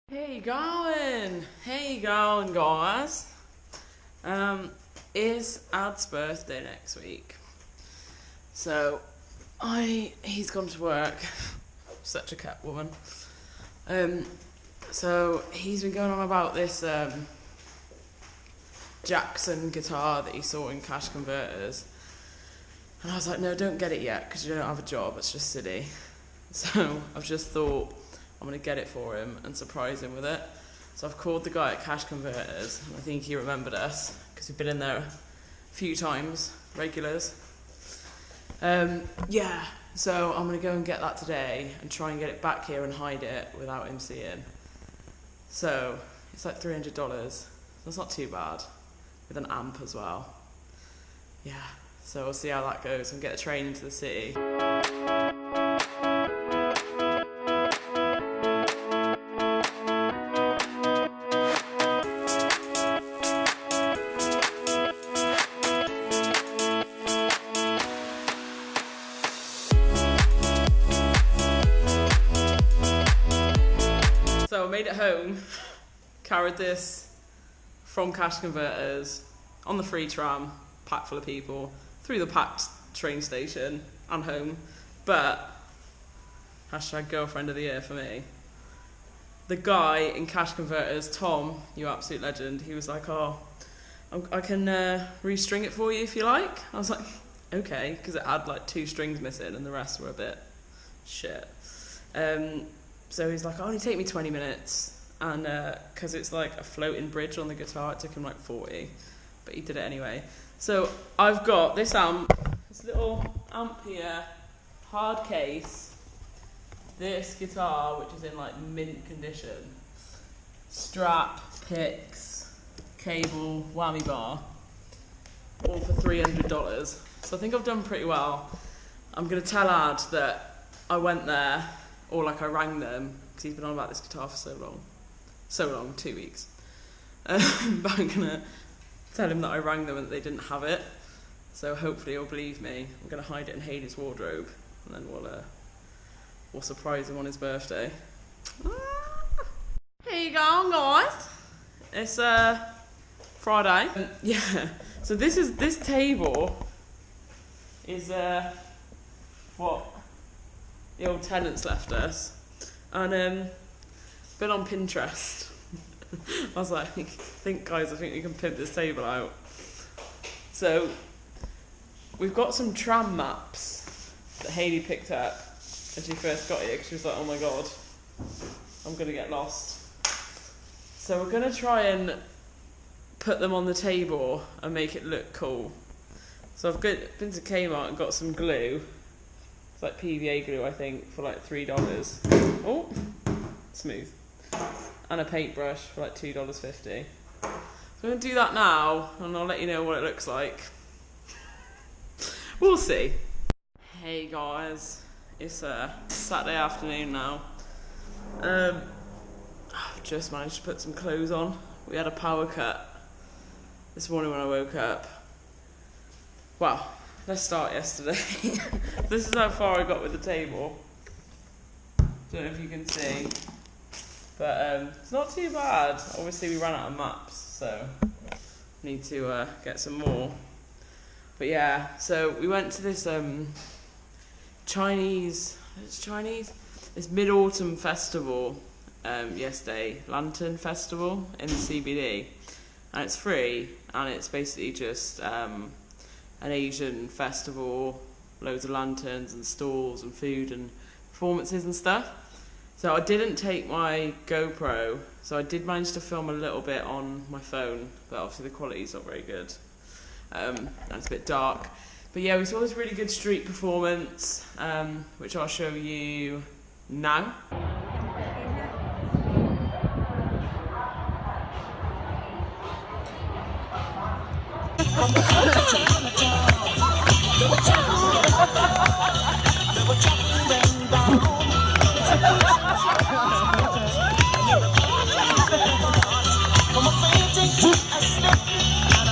Hey you going guys? It's Ad's birthday next week. So he's gone to work. Such a cat woman. So he's been going on about this Jackson guitar that he saw in Cash Converters. And I was like, no, don't get it yet because you don't have a job, it's just silly. So I've just thought I'm going to get it for him and surprise him with it. So I've called the guy at Cash Converters, and I think he remembered us because we've been in there a few times, regulars. Yeah, so I'm going to go and get that today and try and get it back here and hide it without him seeing. So it's like $300. That's not too bad, with an amp as well. Yeah, so we'll see how that goes and get the train into the city. So I made it home, carried this from Cash Converters on the free tram, packed full of people, through the packed train station and home. But hashtag girlfriend of the year for me. The guy in Cash Converters, Tom, you absolute legend, he was like, oh, I can restring it for you if you like. I was like, okay, because it had like 2 strings missing and the rest were a bit shit. So he's like, oh, only take me 20 minutes. And because it's like a floating bridge on the guitar, it took him like 40. But he did it anyway. So I've got this amp, this little amp here, hard case, this guitar, which is in like mint condition, strap, picks, cable, whammy bar, all for $300. So I think I've done pretty well. I'm going to tell Ad that I went there, or like I rang them, because he's been on about this guitar for so long, 2 weeks. But I'm gonna tell him that I rang them and that they didn't have it. So hopefully he'll believe me. I'm gonna hide it in Haley's wardrobe, and then we'll surprise him on his birthday. Here you go, guys. It's Friday. Yeah. So this table is what the old tenants left us, and been on Pinterest. I was like, I think guys, I think we can pimp this table out. So we've got some tram maps that Haley picked up when she first got here, because she was like, oh my god, I'm gonna get lost. So we're gonna try and put them on the table and make it look cool. So I've been to Kmart and got some glue. It's like PVA glue, I think, for like $3. Oh, smooth. And a paintbrush for like $2.50. So I'm going to do that now, and I'll let you know what it looks like. We'll see. Hey guys, it's Saturday afternoon now. I've just managed to put some clothes on. We had a power cut this morning when I woke up. Well, let's start yesterday. This is how far I got with the table. Don't know if you can see. But it's not too bad. Obviously we ran out of maps, so need to get some more. But yeah, so we went to this this Mid-Autumn Festival yesterday, Lantern Festival in the CBD. And it's free, and it's basically just an Asian festival, loads of lanterns and stalls and food and performances and stuff. So I didn't take my GoPro, so I did manage to film a little bit on my phone, but obviously the quality's not very good, and it's a bit dark. But yeah, we saw this really good street performance, which I'll show you now.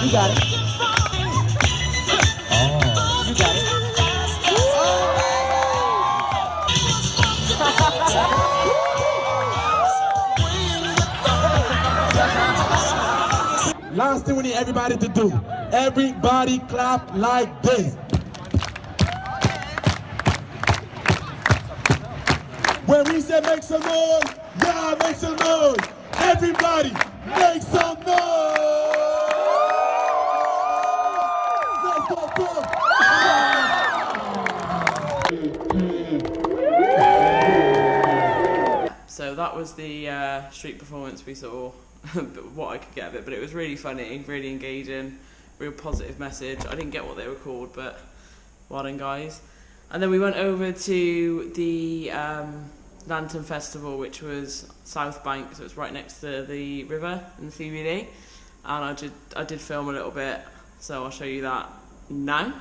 You got it. Oh, you got it. Last thing we need everybody to do. Everybody clap like this. When we say make some noise, yeah, make some noise. Everybody, make some noise. Let's go. So that was the street performance we saw, what I could get of it, but it was really funny, really engaging, real positive message. I didn't get what they were called, but well done, guys. And then we went over to the Lantern Festival, which was South Bank, so it's right next to the river in the CBD. And I did film a little bit, so I'll show you that now.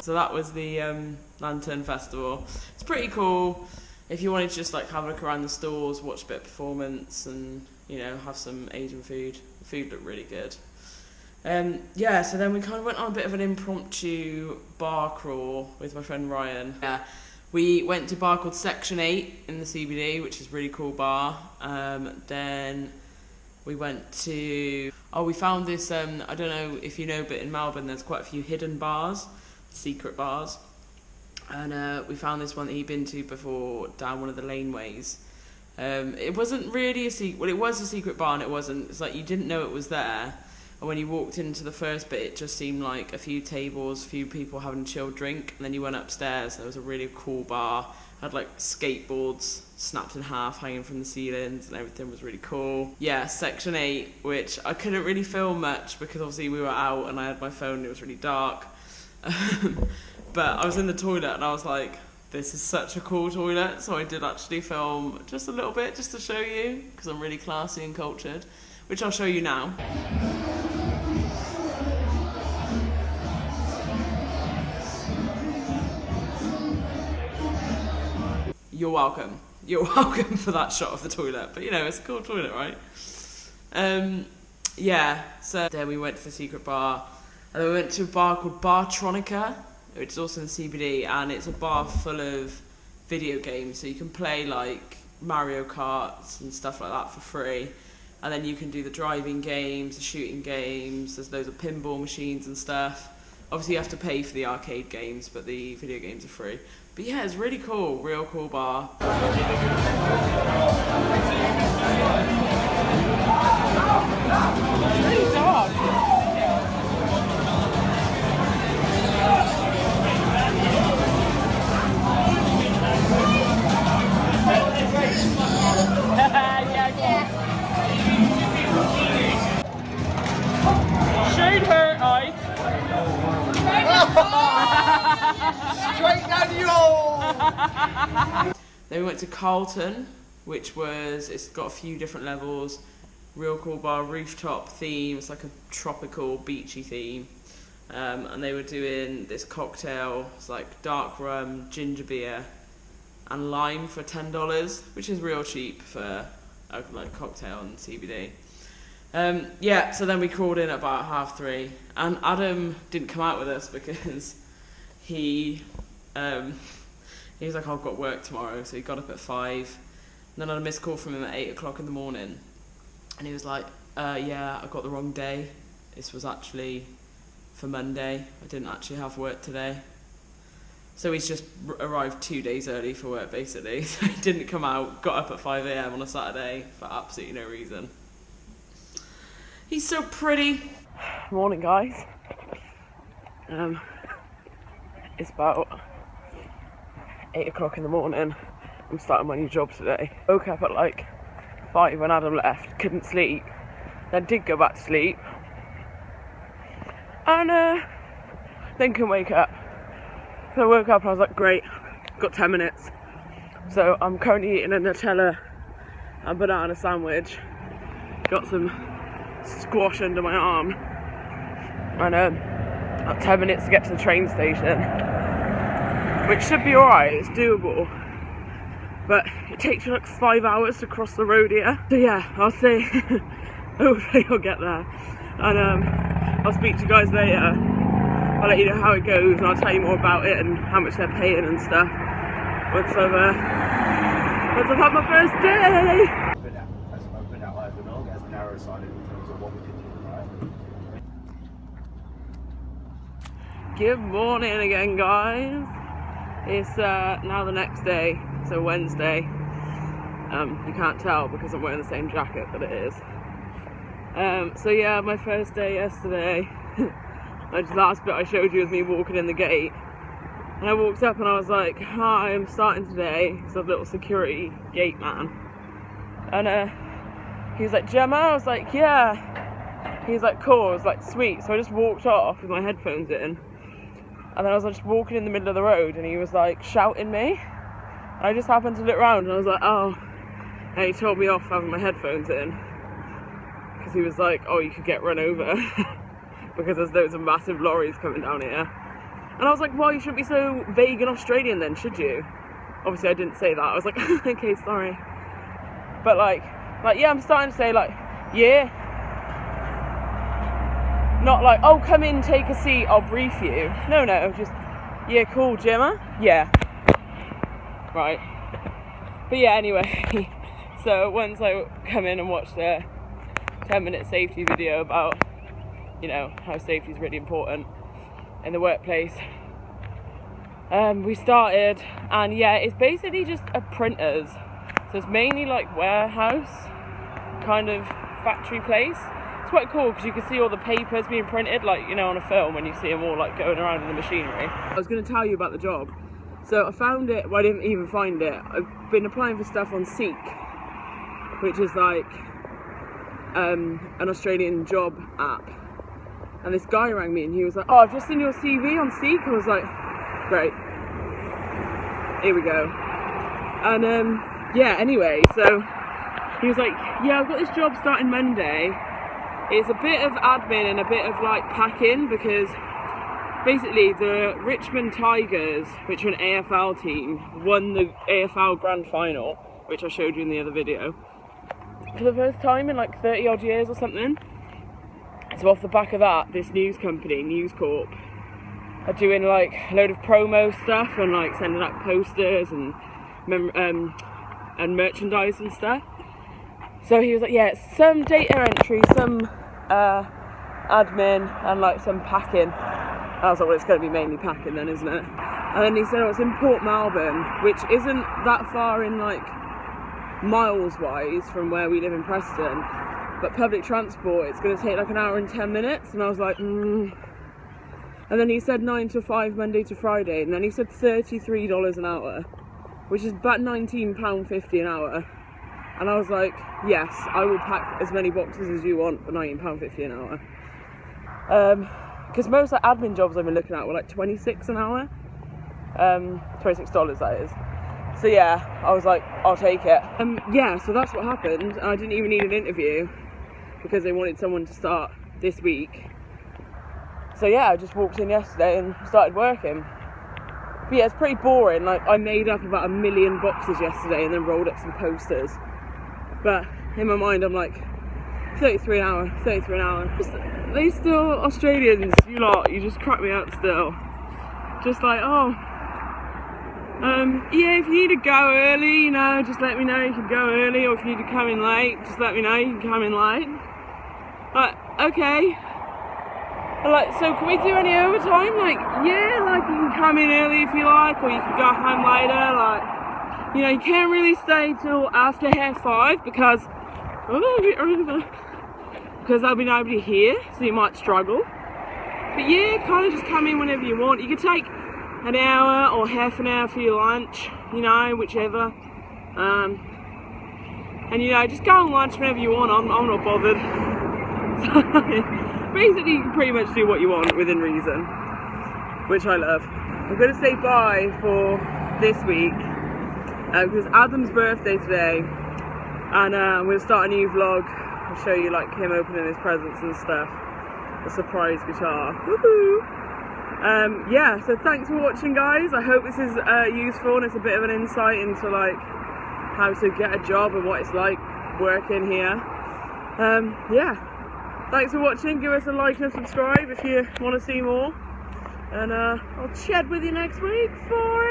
So that was the Lantern Festival. It's pretty cool if you wanted to just like have a look around the stores, watch a bit of performance, and you know, have some Asian food. The food looked really good. Yeah, so then we kind of went on a bit of an impromptu bar crawl with my friend Ryan. Yeah, we went to a bar called Section 8 in the CBD, which is a really cool bar. Then we went to, we found this, I don't know if you know, but in Melbourne there's quite a few hidden bars, secret bars. And we found this one that he'd been to before down one of the laneways. It wasn't really a secret, well, it was a secret bar and it wasn't. It's like you didn't know it was there. And when you walked into the first bit, it just seemed like a few tables, a few people having a chilled drink. And then you went upstairs, and there was a really cool bar. Had like skateboards snapped in half hanging from the ceilings, and everything was really cool. Yeah, Section 8, which I couldn't really film much because obviously we were out and I had my phone and it was really dark. But I was in the toilet and I was like, this is such a cool toilet. So I did actually film just a little bit just to show you, because I'm really classy and cultured, which I'll show you now. You're welcome. You're welcome for that shot of the toilet. But you know, it's a cool toilet, right? Yeah, so then we went to the secret bar. And then we went to a bar called Bartronica, which is also in CBD, and it's a bar full of video games. So you can play like Mario Karts and stuff like that for free. And then you can do the driving games, the shooting games, there's loads of pinball machines and stuff. Obviously you have to pay for the arcade games, but the video games are free. But yeah, it's really cool, real cool bar. It's really dark. Shade her eye. Straight down the hole. Then we went to Carlton, which it's got a few different levels. Real cool bar, rooftop theme. It's like a tropical, beachy theme. And they were doing this cocktail. It's like dark rum, ginger beer, and lime for $10, which is real cheap for a like cocktail in CBD. Yeah, so then we crawled in at about 3:30, and Adam didn't come out with us because he was like, I've got work tomorrow, so he got up at 5. And then I had a missed call from him at 8 o'clock in the morning, and he was like, yeah, I got the wrong day. This was actually for Monday. I didn't actually have work today. So he's just arrived 2 days early for work, basically. So he didn't come out, got up at 5 a.m. on a Saturday for absolutely no reason. He's so pretty. Morning, guys. It's about 8 o'clock in the morning. I'm starting my new job today. Woke up at like 5 when Adam left, couldn't sleep. Then did go back to sleep. And then couldn't wake up. So I woke up and I was like, great, got 10 minutes. So I'm currently eating a Nutella and banana sandwich. Got some squash under my arm. And got 10 minutes to get to the train station, which should be alright, it's doable. But it takes you like 5 hours to cross the road here. So yeah, I'll see. Hopefully I'll get there. And I'll speak to you guys later. I'll let you know how it goes and I'll tell you more about it and how much they're paying and stuff. Once I've had my first day. I've been out overall as narrow-sided in terms of what we can do, right? Good morning again, guys. It's now the next day, so Wednesday. You can't tell because I'm wearing the same jacket, but it is. So yeah, my first day yesterday. The last bit I showed you was me walking in the gate. And I walked up and I was like, hi, I'm starting today. He's a little security gate man. And he was like, Gemma? I was like, yeah. He was like, cool. I was like, sweet. So I just walked off with my headphones in. And then I was just walking in the middle of the road and he was like shouting me. And I just happened to look around and I was like, oh. And he told me off having my headphones in. Because he was like, oh, you could get run over. Because there's loads of massive lorries coming down here. And I was like, well, you shouldn't be so vague and Australian then, should you? Obviously I didn't say that. I was like, okay, sorry. But like, yeah, I'm starting to say like, yeah. Not like, oh, come in, take a seat, I'll brief you. No, just, yeah, cool, Gemma? Yeah. Right. But yeah, anyway. So once I come in and watched a 10-minute safety video about, you know, how safety is really important in the workplace. We started, and yeah, it's basically just a printers. So it's mainly like warehouse kind of factory place. It's quite cool because you can see all the papers being printed, like, you know, on a film when you see them all like going around in the machinery. I was going to tell you about the job. So I found it, well, I didn't even find it. I've been applying for stuff on Seek, which is like an Australian job app. And this guy rang me and he was like, oh, I've just seen your CV on Seek. I was like, great. Here we go. And yeah, anyway, so he was like, yeah, I've got this job starting Monday. It's a bit of admin and a bit of like packing because basically the Richmond Tigers, which are an AFL team, won the AFL Grand Final, which I showed you in the other video, for the first time in like 30 odd years or something. So off the back of that, this news company, News Corp, are doing like a load of promo stuff and like sending out posters and merchandise and stuff. So he was like, yeah, it's some data entry, some admin and like some packing. I was like, well, it's going to be mainly packing then, isn't it? And then he said, oh, it's in Port Melbourne, which isn't that far in like miles wise from where we live in Preston. But public transport, it's going to take like an hour and 10 minutes. And I was like, And then he said 9 to 5, Monday to Friday. And then he said $33 an hour, which is about £19.50 an hour. And I was like, yes, I will pack as many boxes as you want for £19.50 an hour. Because most like admin jobs I've been looking at were like 26 an hour. $26 that is. So yeah, I was like, I'll take it. Yeah, so that's what happened. I didn't even need an interview because they wanted someone to start this week. So yeah, I just walked in yesterday and started working. But yeah, it's pretty boring. Like, I made up about 1 million boxes yesterday and then rolled up some posters. But in my mind, I'm like, 33 an hour. They still, Australians, you lot, you just crack me up still. Just like, oh, yeah, if you need to go early, you know, just let me know you can go early, or if you need to come in late, just let me know you can come in late. Like, okay. Like, so can we do any overtime? Like, yeah, like you can come in early if you like, or you can go home later. Like, you know, you can't really stay till after 5:30 because there'll be nobody here, so you might struggle. But yeah, kind of just come in whenever you want. You could take an hour or half an hour for your lunch, you know, whichever. And you know, just go on lunch whenever you want. I'm not bothered. So, basically, you can pretty much do what you want within reason, which I love. I'm going to say bye for this week. because it's Adam's birthday today, and I'm going to start a new vlog. I'll show you like him opening his presents and stuff. A surprise guitar. Woohoo! Yeah, so thanks for watching, guys. I hope this is useful and it's a bit of an insight into like how to get a job and what it's like working here. Yeah, thanks for watching. Give us a like and a subscribe if you want to see more, and I'll chat with you next week for